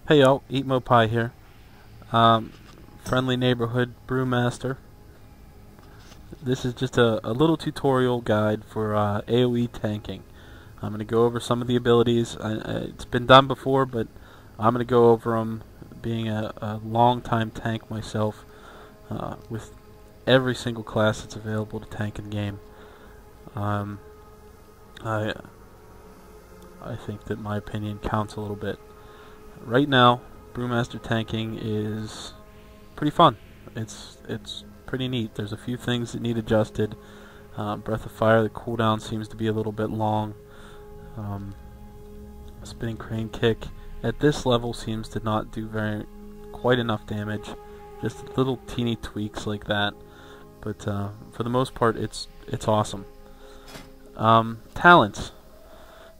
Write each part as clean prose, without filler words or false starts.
Hey y'all, Eat Mo Pie here. Friendly neighborhood brewmaster. This is just a little tutorial guide for AoE tanking. I'm going to go over some of the abilities. It's been done before, but I'm going to go over them, being a long-time tank myself, with every single class that's available to tank in game. I think that my opinion counts a little bit. Right now, brewmaster tanking is pretty fun. It's pretty neat. There's a few things that need adjusted. Breath of Fire, the cooldown seems to be a little bit long. Spinning Crane Kick at this level seems to not do quite enough damage. Just little teeny tweaks like that. But for the most part, it's awesome. Talents.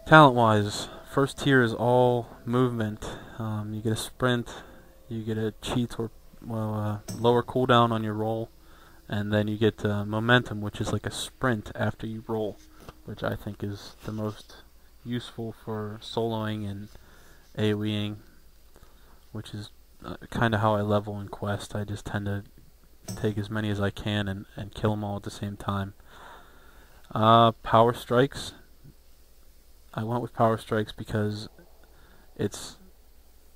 Talent-wise, first tier is all movement. You get a sprint, you get a cheat or lower cooldown on your roll, and then you get momentum, which is like a sprint after you roll, which I think is the most useful for soloing and AoEing, which is kind of how I level in Quest. I just tend to take as many as I can and kill them all at the same time. Power Strikes. I went with Power Strikes because it's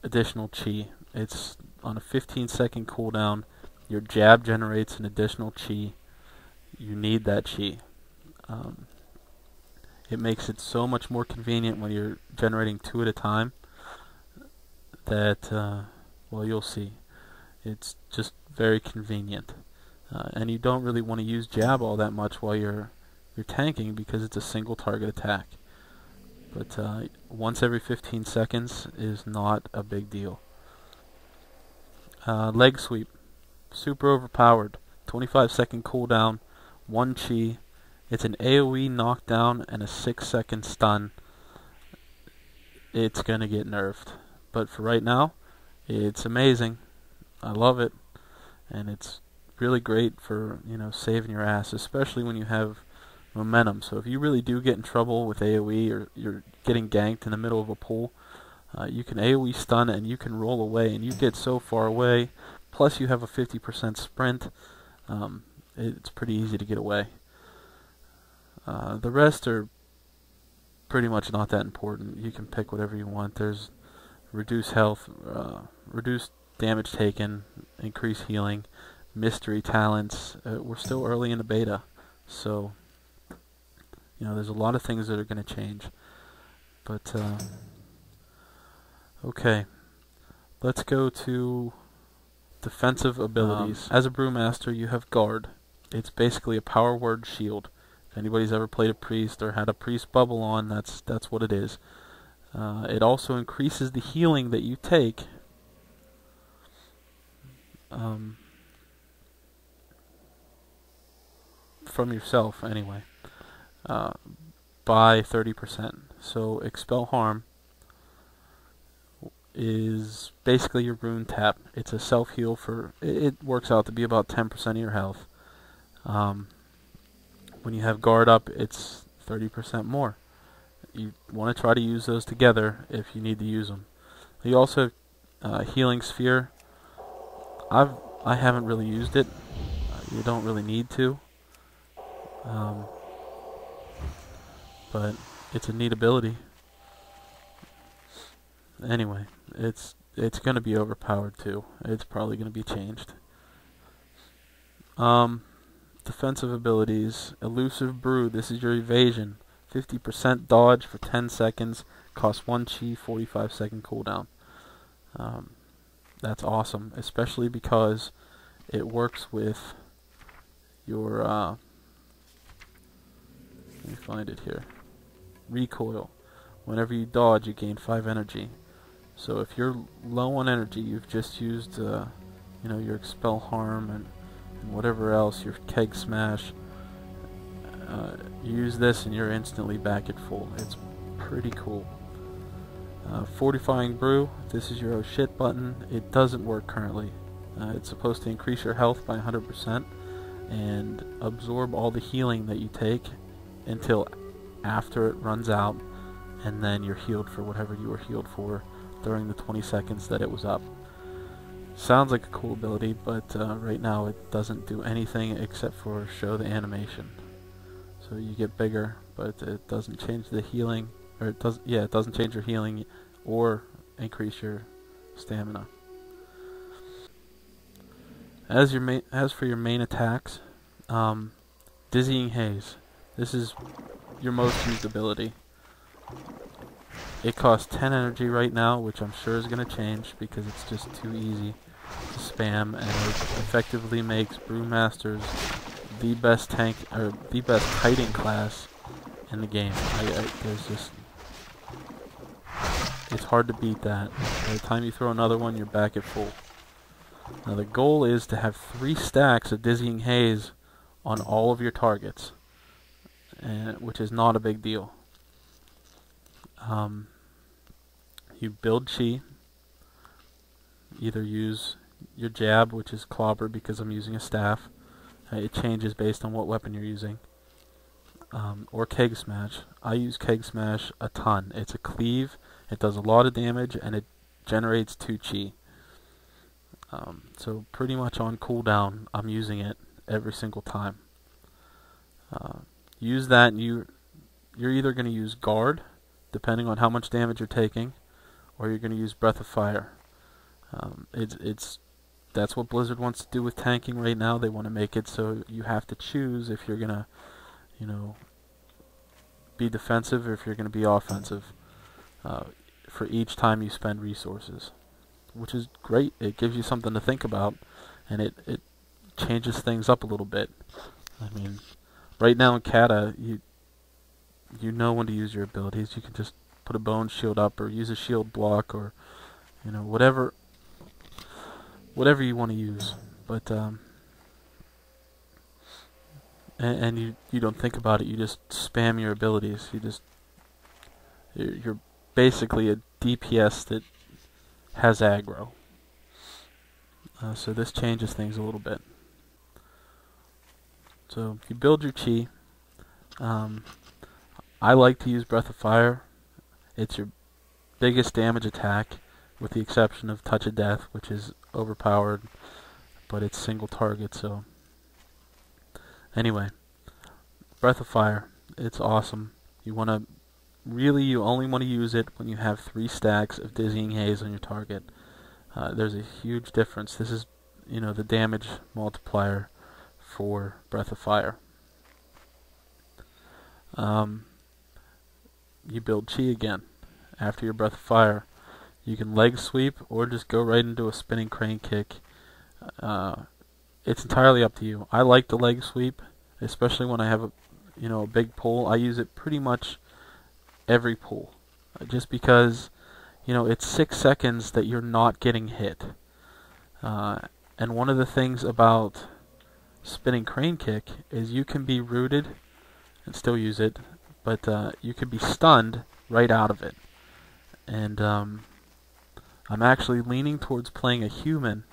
additional chi. It's on a 15-second cooldown. Your jab generates an additional chi. You need that chi. It makes it so much more convenient when you're generating 2 at a time that, well, you'll see. It's just very convenient. And you don't really want to use jab all that much while you're tanking because it's a single target attack. But once every 15 seconds is not a big deal. Leg Sweep. Super overpowered. 25-second cooldown. 1 chi. It's an AoE knockdown and a 6-second stun. It's going to get nerfed. But for right now, it's amazing. I love it. And it's really great for, saving your ass, especially when you have momentum. So if you really do get in trouble with AoE or you're getting ganked in the middle of a pool, you can AoE stun and you can roll away, and you get so far away, plus you have a 50% sprint. It's pretty easy to get away. The rest are pretty much not that important. You can pick whatever you want. There's reduce health, reduce damage taken, increase healing, mystery talents. We're still early in the beta, so there's a lot of things that are going to change. But, okay. Let's go to defensive abilities. As a brewmaster, you have Guard. It's basically a power word shield. If anybody's ever played a priest or had a priest bubble on, that's what it is. It also increases the healing that you take. From yourself, anyway. By 30%. So Expel Harm is basically your rune tap. It's a self-heal for, it works out to be about 10% of your health. When you have Guard up, it's 30% more. You want to try to use those together if you need to use them. You also have Healing Sphere. I haven't really used it. You don't really need to. But it's a neat ability. Anyway, it's going to be overpowered too. It's probably going to be changed. Defensive abilities. Elusive Brew. This is your evasion. 50% dodge for 10 seconds. Costs 1 chi, 45-second cooldown. That's awesome, especially because it works with your let me find it here. Recoil. Whenever you dodge, you gain 5 energy. So if you're low on energy, you've just used your Expel Harm and whatever else, your Keg Smash. You use this and you're instantly back at full. It's pretty cool. Fortifying Brew. This is your oh shit button. It doesn't work currently. It's supposed to increase your health by 100% and absorb all the healing that you take until after it runs out, and then you're healed for whatever you were healed for during the 20 seconds that it was up. Sounds like a cool ability, but right now it doesn't do anything except for show the animation. So you get bigger, but it doesn't change the healing, or it doesn't change your healing or increase your stamina. As for your main attacks, Dizzying Haze. This is your most used ability. It costs 10 energy right now, which I'm sure is going to change because it's just too easy to spam, and it effectively makes brewmasters the best tank, or the best kiting class in the game. It's hard to beat that. By the time you throw another one, you're back at full. Now the goal is to have 3 stacks of Dizzying Haze on all of your targets, which is not a big deal. You build chi. Either use your jab, which is clobber because I'm using a staff. It changes based on what weapon you're using. Or keg smash. I use keg smash a ton. It's a cleave. It does a lot of damage and it generates 2 chi. So pretty much on cooldown, I'm using it every single time. Use that, and you're either going to use guard, depending on how much damage you're taking, or you're going to use breath of fire. That's what Blizzard wants to do with tanking right now. They want to make it so you have to choose if you're going to, be defensive or if you're going to be offensive for each time you spend resources, which is great. It gives you something to think about, and it changes things up a little bit. I mean, right now in Kata, you know when to use your abilities. You can just put a bone shield up or use a shield block, or whatever you want to use. But and you don't think about it. You just spam your abilities. You're basically a DPS that has aggro. So this changes things a little bit. So you build your chi. I like to use Breath of Fire. It's your biggest damage attack, with the exception of Touch of Death, which is overpowered, but it's single target. So anyway, Breath of Fire, it's awesome. You only want to use it when you have 3 stacks of Dizzying Haze on your target. There's a huge difference. This is, the damage multiplier for Breath of Fire. You build chi again. After your Breath of Fire, you can leg sweep or just go right into a spinning crane kick. It's entirely up to you. I like the leg sweep, especially when I have a big pull. I use it pretty much every pull, just because it's 6 seconds that you're not getting hit. And one of the things about spinning crane kick is you can be rooted and still use it, but you can be stunned right out of it. And I'm actually leaning towards playing a human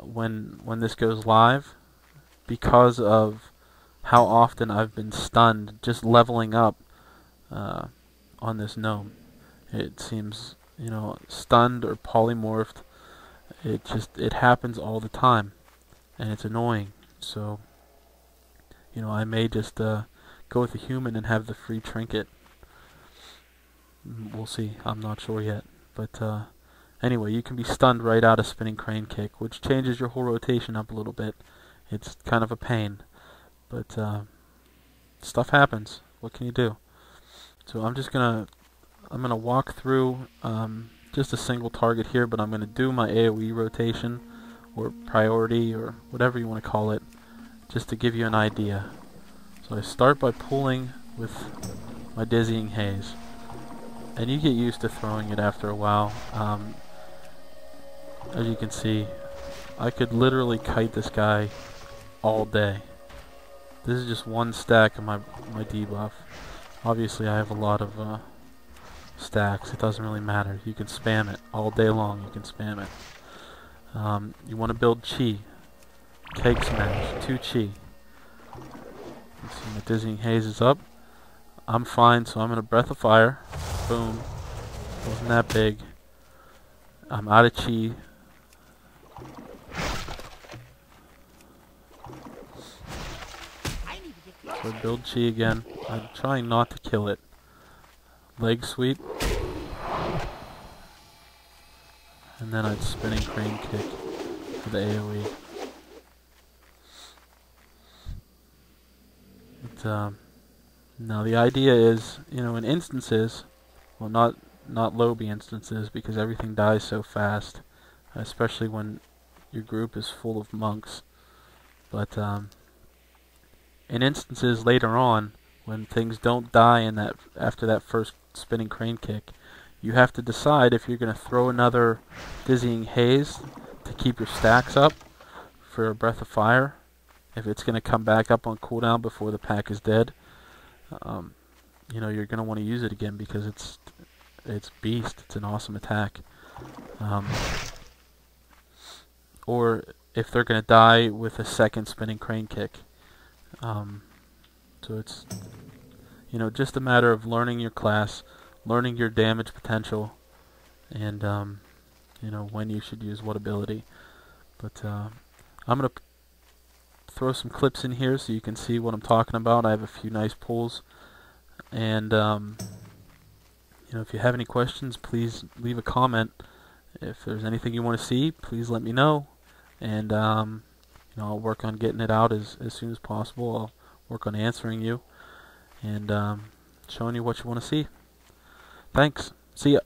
when this goes live, because of how often I've been stunned just leveling up on this gnome. It seems, stunned or polymorphed. It happens all the time, and it's annoying. So, I may just go with a human and have the free trinket. We'll see. I'm not sure yet. But anyway, you can be stunned right out of spinning crane kick, which changes your whole rotation up a little bit. It's kind of a pain, but stuff happens. What can you do? So I'm gonna walk through just a single target here, but I'm gonna do my AoE rotation or priority or whatever you want to call it, just to give you an idea. So I start by pulling with my Dizzying Haze, and you get used to throwing it after a while. As you can see, I could literally kite this guy all day. This is just one stack of my debuff. Obviously I have a lot of stacks. It doesn't really matter. You can spam it all day long. You can spam it. You want to build chi. Keg smash. 2 chi. You see my Dizzying Haze is up. I'm fine, so I'm in a Breath of Fire. Boom. Wasn't that big. I'm out of chi. So build chi again. I'm trying not to kill it. Leg sweep. And then I'd spinning crane kick for the AoE. But, now the idea is, you know, in instances, well, not lobby instances, because everything dies so fast, especially when your group is full of monks. But in instances later on, when things don't die in that after that first spinning crane kick, you have to decide if you're going to throw another dizzying haze to keep your stacks up for a breath of fire, if it's going to come back up on cooldown before the pack is dead. You know, you're going to want to use it again because it's beast. It's an awesome attack. Or if they're going to die with a second spinning crane kick. So it's, you know, just a matter of learning your class, learning your damage potential, and you know, when you should use what ability. But I'm going to throw some clips in here so you can see what I'm talking about. I have a few nice pulls, and you know, if you have any questions, please leave a comment. If there's anything you want to see, please let me know, and you know, I'll work on getting it out as soon as possible. I'll work on answering you and showing you what you want to see. Thanks. See ya.